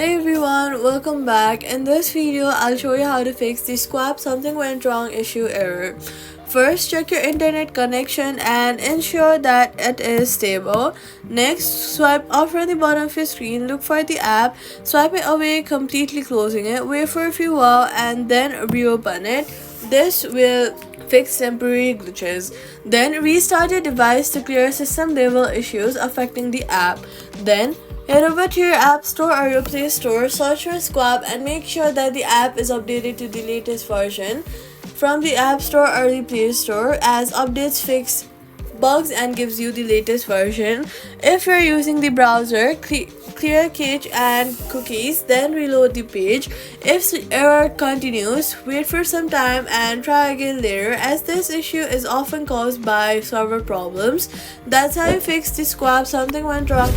Hey everyone, welcome back. In this video, I'll show you how to fix the Schwab something went wrong issue error. First, check your internet connection and ensure that it is stable. Next, swipe up from the bottom of your screen, look for the app, swipe it away, completely closing it, wait for a few while and then reopen it. This will fix temporary glitches. Then restart your device to clear system level issues affecting the app. Then head over to your App Store or your Play Store, search for Schwab and make sure that the app is updated to the latest version from the App Store or the Play Store, as updates fix bugs and gives you the latest version. If you're using the browser, clear cache and cookies, then reload the page. If the error continues, wait for some time and try again later, as this issue is often caused by server problems. That's how you fix the Schwab something went wrong